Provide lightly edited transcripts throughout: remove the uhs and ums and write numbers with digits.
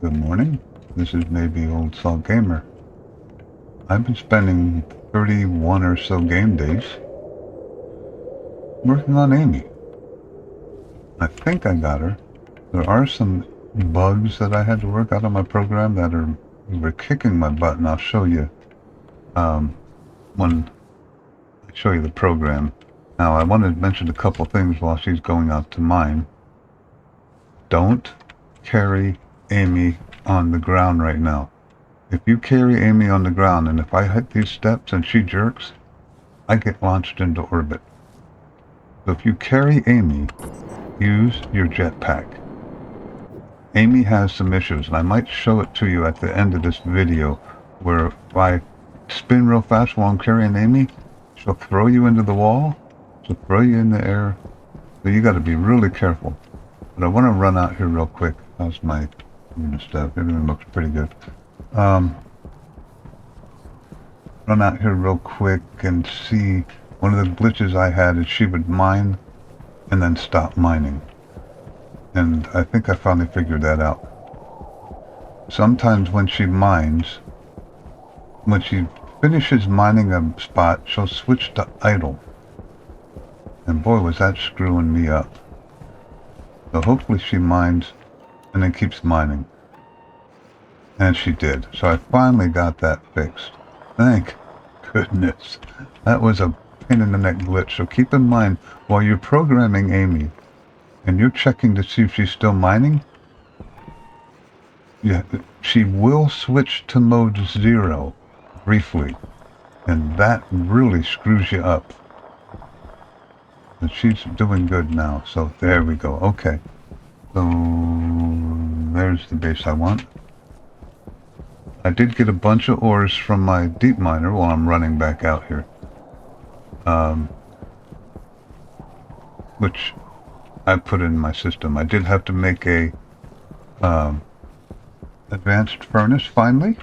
Good morning. This is maybe Old Salt Gamer. I've been spending 31 or so game days working on Aimee. I think I got her. There are some bugs that I had to work out on my program that were kicking my butt, and I'll show you when I show you the program. Now, I wanted to mention a couple things while she's going out to mine. Don't carry Aimee on the ground right now. If you carry Aimee on the ground, and if I hit these steps and she jerks, I get launched into orbit. So if you carry Aimee, use your jetpack. Aimee has some issues, and I might show it to you at the end of this video, where if I spin real fast while I'm carrying Aimee, she'll throw you into the wall, she'll throw you in the air, so you gotta be really careful. But I want to run out here real quick. How's my stuff? Everything looks pretty good. Run out here real quick and see. One of the glitches I had is she would mine and then stop mining. And I think I finally figured that out. Sometimes when she mines, when she finishes mining a spot, she'll switch to idle. And boy, was that screwing me up. So hopefully she mines and then keeps mining. And she did. So I finally got that fixed. Thank goodness. That was a pain in the neck glitch. So keep in mind, while you're programming Aimee and you're checking to see if she's still mining, she will switch to mode 0 briefly. And that really screws you up. And she's doing good now. So there we go. Okay. So there's the base I want. I did get a bunch of ores from my deep miner while I'm running back out here. Which I put in my system. I did have to make a advanced furnace finally,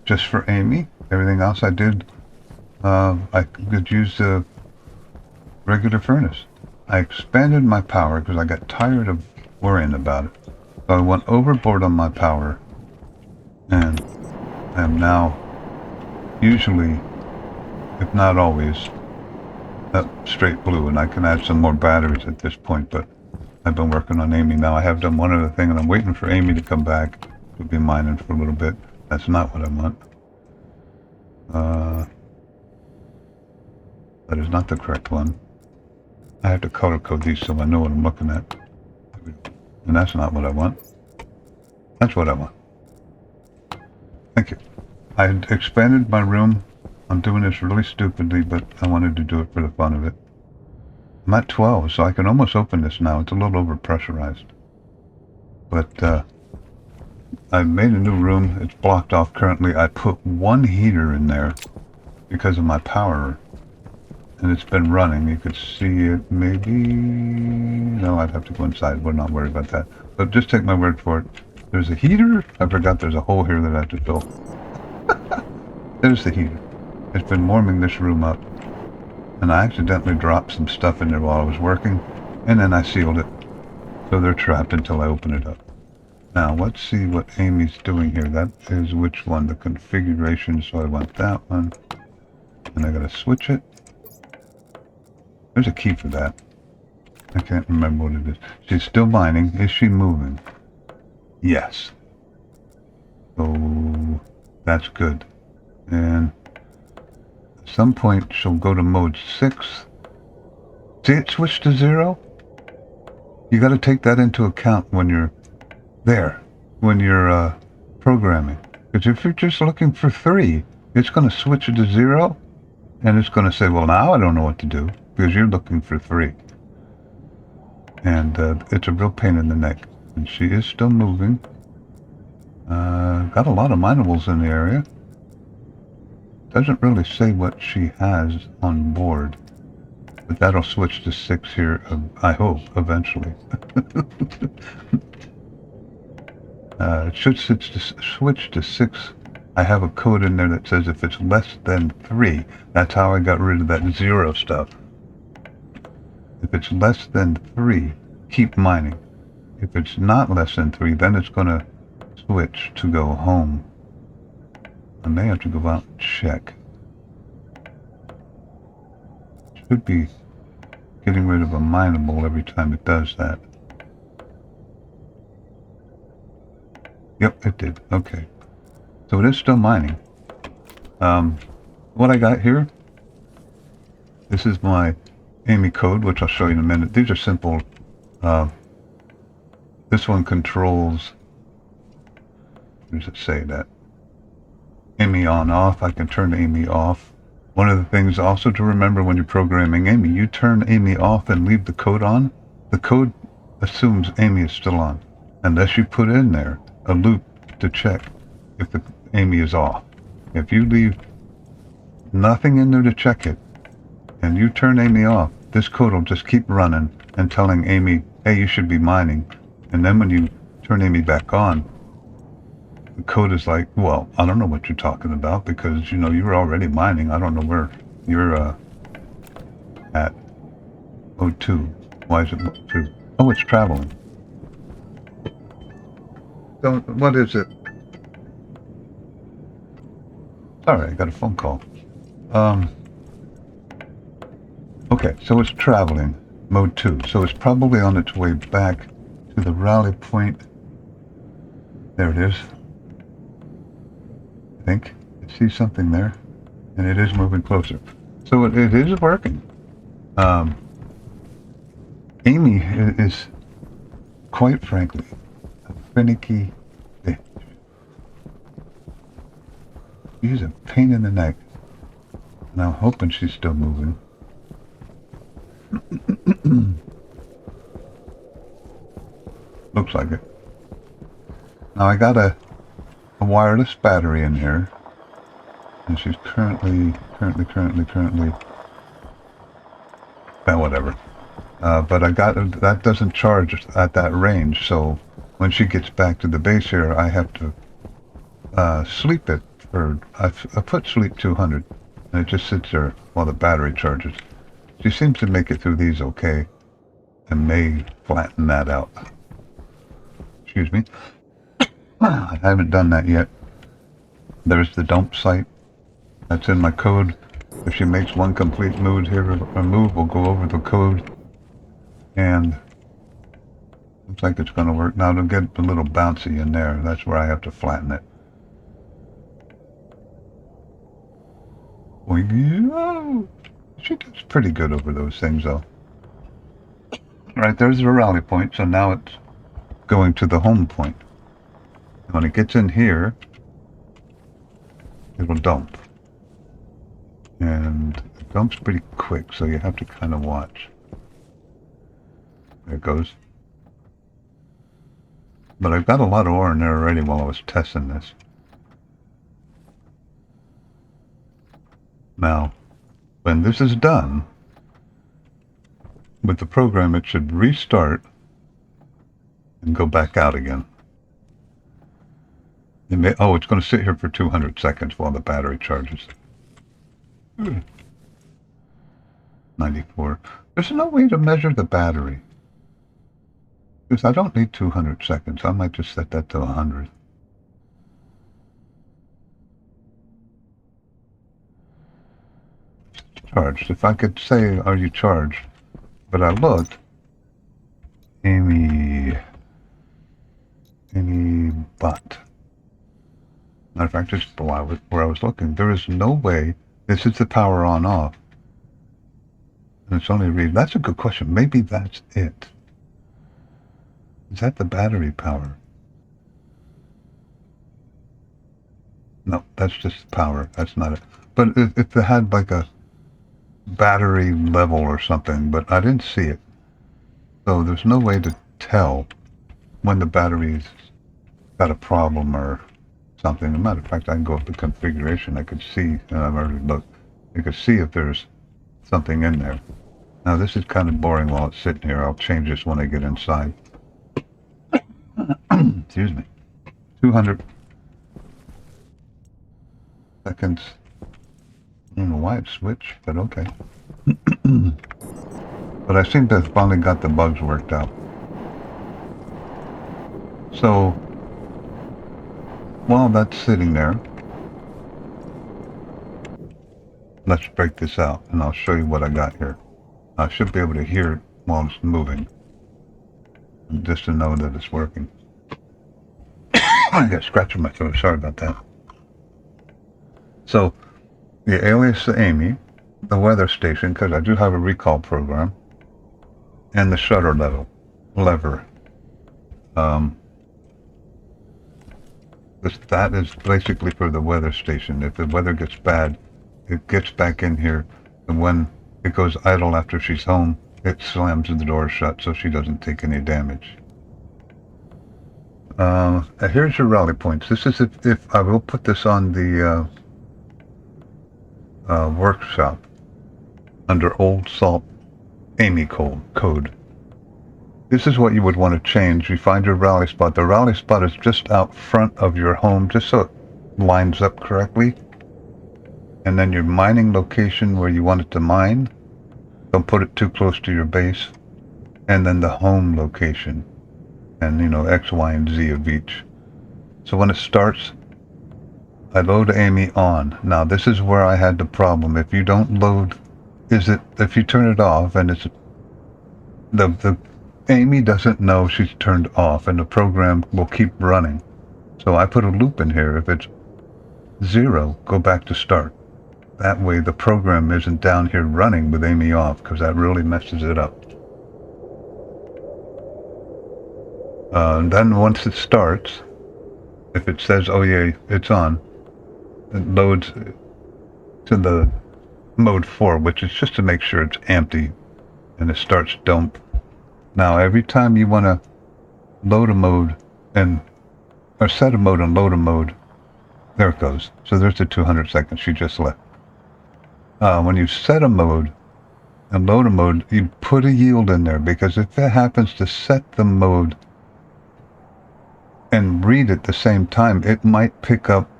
just for Aimee. Everything else I did, I could use the regular furnace. I expanded my power because I got tired of worrying about it. So I went overboard on my power, and I am now usually, if not always, straight blue, and I can add some more batteries at this point, but I've been working on Aimee now. I have done one other thing, and I'm waiting for Aimee to come back. We'll be mining for a little bit. That's not what I want. That is not the correct one. I have to color code these so I know what I'm looking at. And that's not what I want. That's what I want. Thank you. I had expanded my room. I'm doing this really stupidly, but I wanted to do it for the fun of it. I'm at 12, so I can almost open this now. It's a little over-pressurized. But I made a new room. It's blocked off currently. I put one heater in there because of my power. And it's been running. You could see it maybe... No, I'd have to go inside. We're not worried about that. But just take my word for it. There's a heater. I forgot there's a hole here that I have to fill. There's the heater. It's been warming this room up. And I accidentally dropped some stuff in there while I was working. And then I sealed it. So they're trapped until I open it up. Now, let's see what Aimee's doing here. That is which one? The configuration. So I want that one. And I gotta switch it. There's a key for that. I can't remember what it is. She's still mining. Is she moving? Yes. So that's good. And at some point she'll go to mode 6. See it switch to 0? You got to take that into account when you're there, when you're programming. Because if you're just looking for 3, it's going to switch it to 0, and it's going to say, well, now I don't know what to do, because you're looking for 3. And it's a real pain in the neck. And she is still moving. Got a lot of minables in the area. Doesn't really say what she has on board. But that'll switch to 6 here, I hope, eventually. It should switch to 6. I have a code in there that says if it's less than 3, that's how I got rid of that 0 stuff. If it's less than 3, keep mining. If it's not less than 3, then it's going to switch to go home. I may have to go out and check. Should be getting rid of a mineable every time it does that. Yep, it did. Okay. So it is still mining. What I got here, this is my Aimee code, which I'll show you in a minute. These are simple. This one controls, where does it say that? Aimee on off. I can turn Aimee off. One of the things also to remember when you're programming Aimee, you turn Aimee off and leave the code on. The code assumes Aimee is still on, unless you put in there a loop to check if the Aimee is off. If you leave nothing in there to check it, and you turn Aimee off, this code will just keep running and telling Aimee, hey, you should be mining. And then when you turn Aimee back on, the code is like, well, I don't know what you're talking about because, you know, you were already mining. I don't know where you're at. O2. Why is it O2? Oh, it's traveling. So, what is it? Sorry, I got a phone call. Okay, so it's traveling, mode 2. So it's probably on its way back to the rally point. There it is. I think. I see something there. And it is moving closer. So it is working. Aimee is, quite frankly, a finicky bitch. She's a pain in the neck. And I'm hoping she's still moving. Looks like it. Now I got a wireless battery in here, and she's currently, well, whatever. But I got, that doesn't charge at that range, so when she gets back to the base here, I have to sleep it, or I put sleep 200, and it just sits there while the battery charges. She seems to make it through these okay, and may flatten that out. Excuse me. I haven't done that yet. There's the dump site. That's in my code. If she makes one complete move here, we'll go over the code. And looks like it's going to work. Now it'll get a little bouncy in there. That's where I have to flatten it. Oh, she does pretty good over those things, though. Right, there's the rally point. So now it's going to the home point. When it gets in here, it will dump. And it dumps pretty quick, so you have to kind of watch. There it goes. But I've got a lot of ore in there already while I was testing this. Now, when this is done, with the program, it should restart and go back out again. It may, oh, it's going to sit here for 200 seconds while the battery charges. 94. There's no way to measure the battery. Because I don't need 200 seconds. I might just set that to 100. Charged. If I could say, are you charged? But I looked. Aimee bot. Matter of fact, just where I was looking, there is no way. This is the power on off. And it's only read. That's a good question. Maybe that's it. Is that the battery power? No, that's just power. That's not it. But if it had like a battery level or something, but I didn't see it. So there's no way to tell when the battery's got a problem or something. As a matter of fact, I can go up to configuration. I could see, and I've already looked. You can see if there's something in there. Now this is kind of boring while it's sitting here. I'll change this when I get inside. Excuse me. 200 seconds. I don't know why it switched, but okay. But I seem to have finally got the bugs worked out. So while that's sitting there, let's break this out and I'll show you what I got here. I should be able to hear it while it's moving, just to know that it's working. I got scratching my throat, sorry about that. So, the alias to Aimee, the weather station, because I do have a recall program, and the shutter lever. That is basically for the weather station. If the weather gets bad, it gets back in here, and when it goes idle after she's home, it slams the door shut so she doesn't take any damage. Here's your rally points. This is if I will put this on the workshop under Old Salt Aimee code. This is what you would want to change. You find your rally spot. The rally spot is just out front of your home, just so it lines up correctly. And then your mining location where you want it to mine. Don't put it too close to your base. And then the home location. And, you know, X, Y, and Z of each. So when it starts, I load Aimee on. Now, this is where I had the problem. If you don't load, if you turn it off and it's the Aimee doesn't know she's turned off and the program will keep running. So I put a loop in here. If it's 0, go back to start. That way the program isn't down here running with Aimee off, because that really messes it up. Then once it starts, if it says, oh yeah, it's on, it loads to the mode 4, which is just to make sure it's empty, and it starts dump. Now, every time you want to load a mode or set a mode and load a mode, there it goes. So there's the 200 seconds she just left. When you set a mode and load a mode, you put a yield in there, because if it happens to set the mode and read at the same time, it might pick up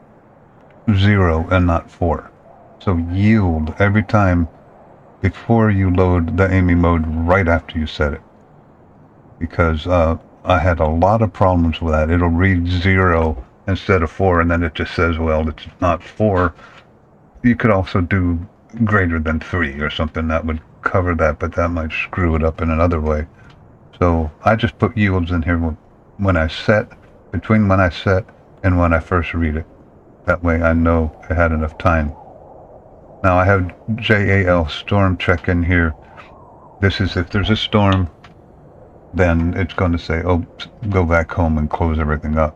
0 and not 4. So yield every time before you load the Aimee mode right after you set it. Because I had a lot of problems with that. It'll read 0 instead of 4, and then it just says, well, it's not 4. You could also do greater than 3 or something that would cover that, but that might screw it up in another way. So I just put yields in here between when I set and when I first read it. That way I know I had enough time. Now I have JAL storm check in here. This is if there's a storm, then it's going to say, oh, go back home and close everything up.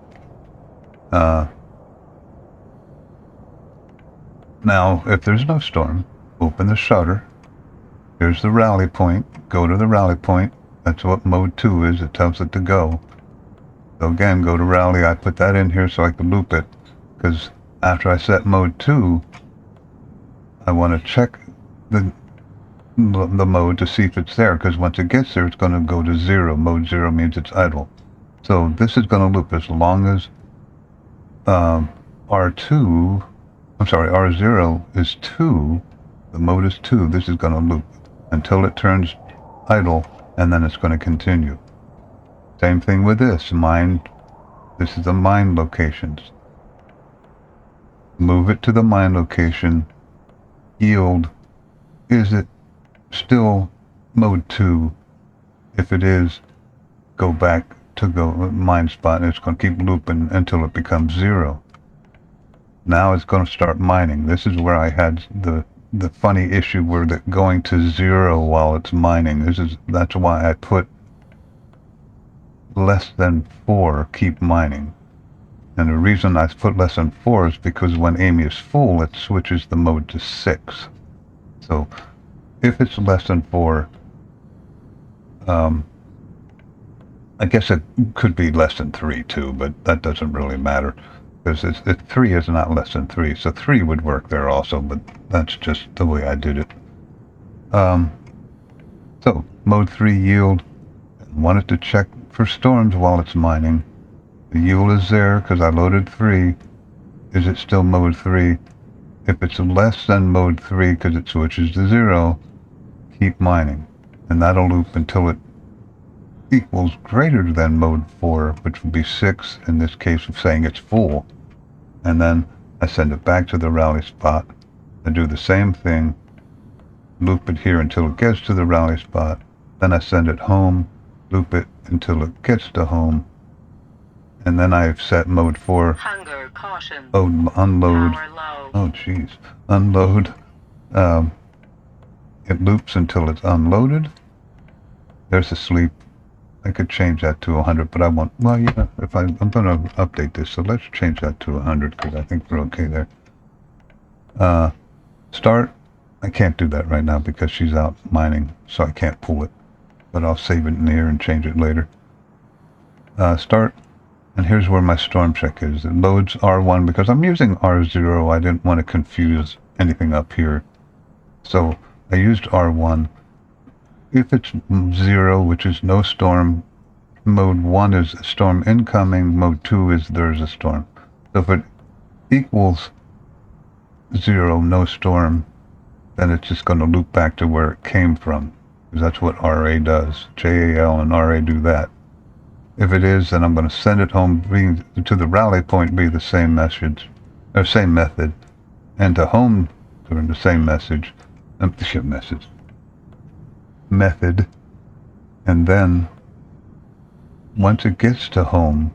Now, if there's no storm, open the shutter. Here's the rally point. Go to the rally point. That's what mode 2 is. It tells it to go. So again, go to rally. I put that in here so I can loop it, because after I set mode 2, I want to check the mode to see if it's there, because once it gets there, it's going to go to 0. Mode 0 means it's idle. So this is going to loop as long as R0 is 2, the mode is 2, this is going to loop until it turns idle, and then it's going to continue. Same thing with this is the mine locations. Move it to the mine location, yield, is it still mode 2? If it is, go back to go mine spot, and it's going to keep looping until it becomes 0. Now it's going to start mining. This is where I had the funny issue where it's going to 0 while it's mining. That's why I put less than 4, keep mining. And the reason I put less than 4 is because when Aimee is full, it switches the mode to 6. So if it's less than 4, I guess it could be less than 3 too, but that doesn't really matter, because 3 is not less than 3, so 3 would work there also, but that's just the way I did it. So mode 3 yield, wanted to check for storms while it's mining. The yield is there because I loaded 3. Is it still mode 3? If it's less than mode 3 because it switches to 0, keep mining, and that'll loop until it equals greater than mode 4, which would be 6 in this case of saying it's full. and then I send it back to the rally spot. I do the same thing, loop it here until it gets to the rally spot, then I send it home, loop it until it gets to home, and then I've set mode 4. Hunger caution. Unload. Power low. Oh jeez. Unload. It loops until it's unloaded. There's a sleep. I could change that to 100, but I want, well, yeah, if I'm going to update this, so let's change that to 100 because I think we're okay there. Start. I can't do that right now because she's out mining, so I can't pull it, but I'll save it in here and change it later. Start, and here's where my storm check is. It loads R1 because I'm using R0. I didn't want to confuse anything up here, so I used R1. If it's 0, which is no storm, mode 1 is storm incoming, mode 2 is there's a storm. So if it equals 0, no storm, then it's just going to loop back to where it came from. Because that's what RA does. JAL and RA do that. If it is, then I'm going to send it home to the rally point, be the same message, or same method, and to home during the same message, method, and then once it gets to home,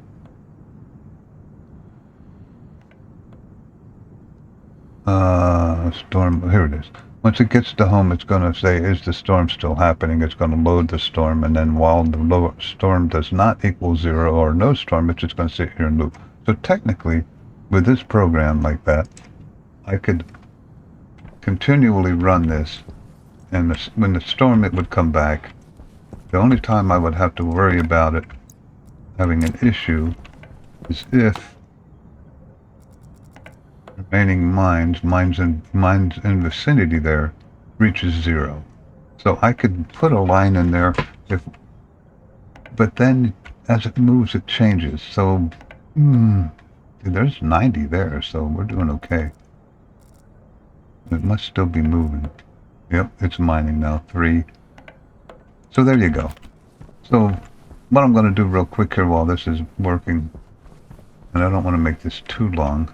storm, here it is. Once it gets to home, it's going to say, is the storm still happening? It's going to load the storm, and then while the storm does not equal 0 or no storm, it's just going to sit here and loop. So technically, with this program like that, I could continually run this, and when the storm, it would come back. The only time I would have to worry about it having an issue is if remaining mines in vicinity there reaches 0. So I could put a line in there, but then as it moves, it changes. So there's 90 there, so we're doing okay. It must still be moving. Yep, it's mining now, 3. So there you go. So what I'm going to do real quick here while this is working, and I don't want to make this too long.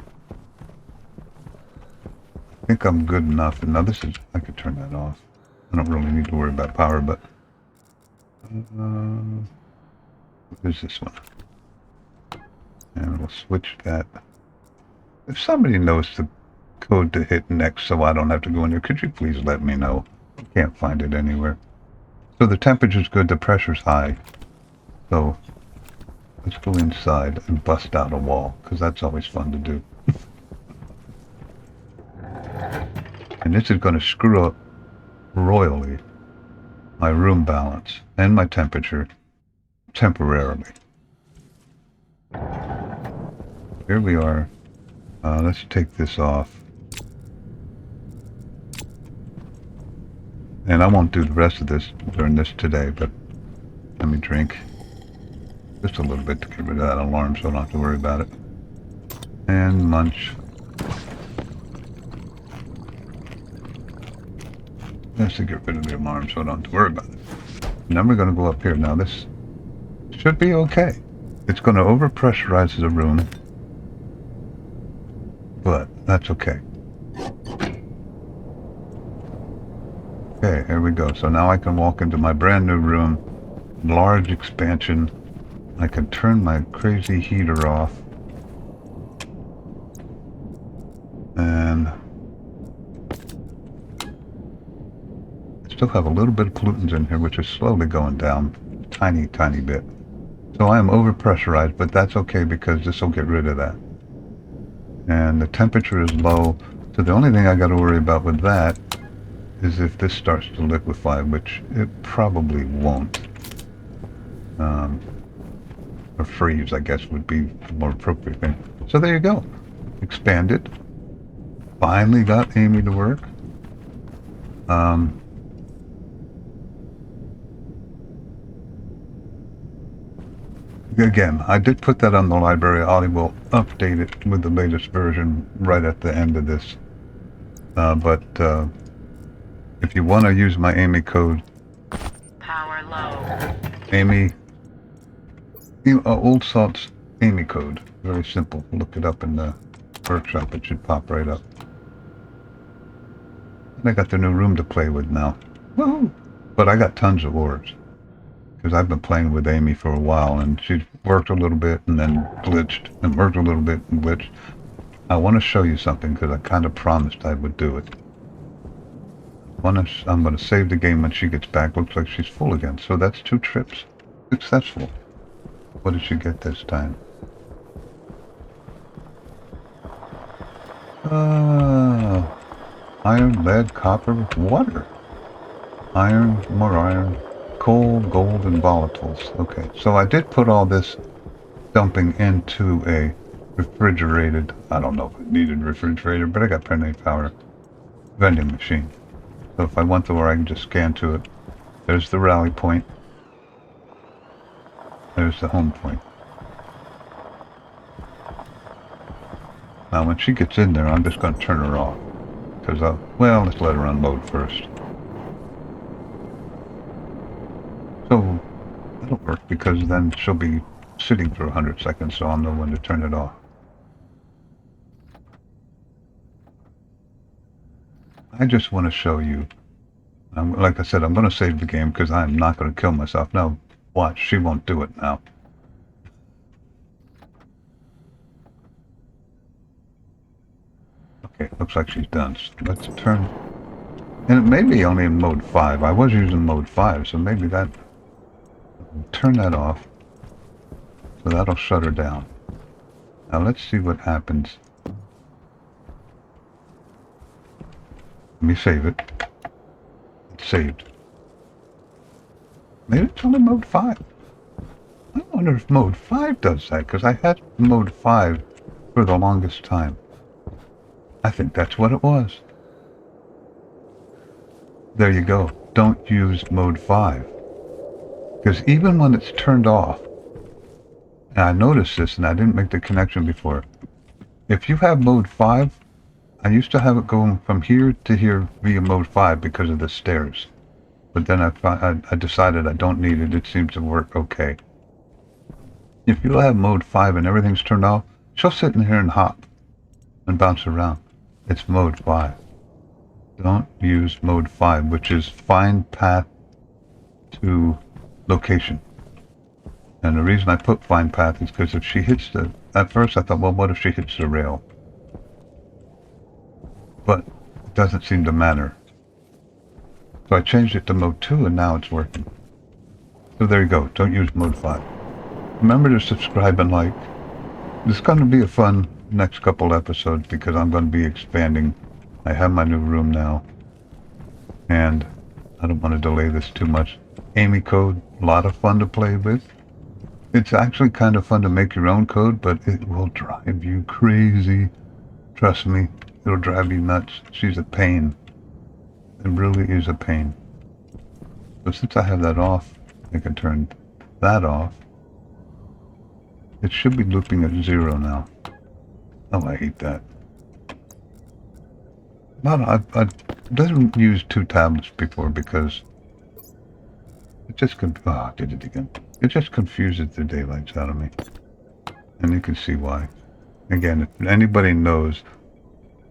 I think I'm good enough. And now this is, I could turn that off. I don't really need to worry about power, but what is this one? And we'll switch that. If somebody knows the code to hit next so I don't have to go in there, could you please let me know? I can't find it anywhere. So the temperature's good, the pressure's high. So let's go inside and bust out a wall, because that's always fun to do. And this is going to screw up royally my room balance and my temperature temporarily. Here we are. Let's take this off. And I won't do the rest of this during this today, but let me drink just a little bit to get rid of that alarm so I don't have to worry about it. And munch. Just to get rid of the alarm so I don't have to worry about it. And then we're going to go up here. Now this should be okay. It's going to overpressurize the room, but that's okay. Okay, here we go. So now I can walk into my brand new room, large expansion. I can turn my crazy heater off. And I still have a little bit of pollutants in here, which is slowly going down, tiny, tiny bit. So I am overpressurized, but that's okay because this will get rid of that. And the temperature is low, so the only thing I got to worry about with that is if this starts to liquefy, which it probably won't. Or freeze, I guess, would be the more appropriate thing. So there you go. Expanded. Finally got Aimee to work. Again, I did put that on the library. I will update it with the latest version right at the end of this. But if you want to use my Aimee code, Power low. Aimee, Old Salt's Aimee code. Very simple. Look it up in the workshop, it should pop right up. And I got the new room to play with now. Woohoo! But I got tons of ores. Because I've been playing with Aimee for a while, and she worked a little bit and then glitched, and worked a little bit and glitched. I want to show you something because I kind of promised I would do it. I'm going to save the game when she gets back. Looks like she's full again. So that's 2 trips. Successful. What did she get this time? Iron, lead, copper, water. Iron, more iron, coal, gold, and volatiles. Okay, so I did put all this dumping into a refrigerated, I don't know if it needed a refrigerator, but I got plenty of power, vending machine. So if I want to, where I can just scan to it. There's the rally point. There's the home point. Now when she gets in there, I'm just going to turn her off. Because well, let's let her unload first. So that'll work because then she'll be sitting for 100 seconds, so I'll know when to turn it off. I just want to show you. Like I said, I'm going to save the game because I'm not going to kill myself. Now, watch, she won't do it now. Okay, looks like she's done. So let's turn. And it may be only in mode 5. I was using mode 5, so maybe that. Turn that off. So that'll shut her down. Now let's see what happens. Let me save it. It's saved. Maybe it's only mode 5. I wonder if mode 5 does that, because I had mode 5 for the longest time. I think that's what it was. There you go. Don't use mode 5. Because even when it's turned off, and I noticed this and I didn't make the connection before, if you have mode 5, I used to have it going from here to here via mode 5 because of the stairs. But then I decided I don't need it. It seems to work okay. If you have mode 5 and everything's turned off, she'll sit in here and hop and bounce around. It's mode 5. Don't use mode 5, which is find path to location. And the reason I put find path is because if she hits the... At first I thought, well, what if she hits the rail? But it doesn't seem to matter. So I changed it to mode 2 and now it's working. So there you go. Don't use mode 5. Remember to subscribe and like. It's going to be a fun next couple episodes because I'm going to be expanding. I have my new room now. And I don't want to delay this too much. Aimee code, a lot of fun to play with. It's actually kind of fun to make your own code, but it will drive you crazy. Trust me, it'll drive you nuts. She's a pain. It really is a pain. So since I have that off, I can turn that off. It should be looping at 0 now. Oh, I hate that. I didn't use 2 tablets before because it just I did it again. It just confuses the daylights out of me. And you can see why. Again, if anybody knows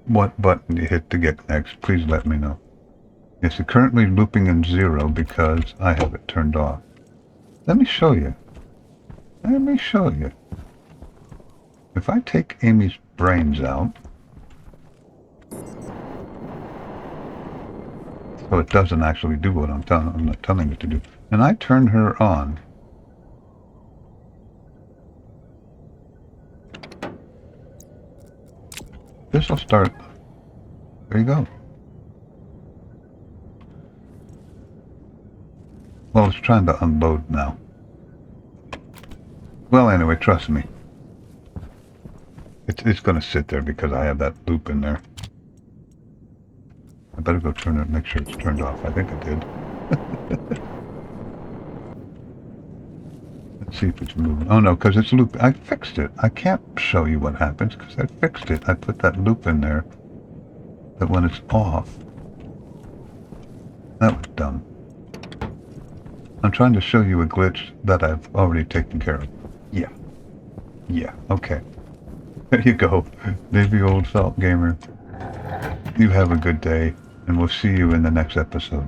what button you hit to get next, please let me know. It's currently looping in 0 because I have it turned off. Let me show you. Let me show you. If I take Aimee's brains out, so it doesn't actually do what I'm not telling it to do, and I turn her on, this will start. There you go. Well, it's trying to unload now. Well, anyway, trust me. It's going to sit there because I have that loop in there. I better go turn it, make sure it's turned off. I think I did. Let's see if it's moving. Oh no, because it's loop. I fixed it. I can't show you what happens because I fixed it. I put that loop in there that when it's off. That was dumb. I'm trying to show you a glitch that I've already taken care of. Yeah. Yeah, okay. There you go, baby old salt gamer. You have a good day, and we'll see you in the next episode.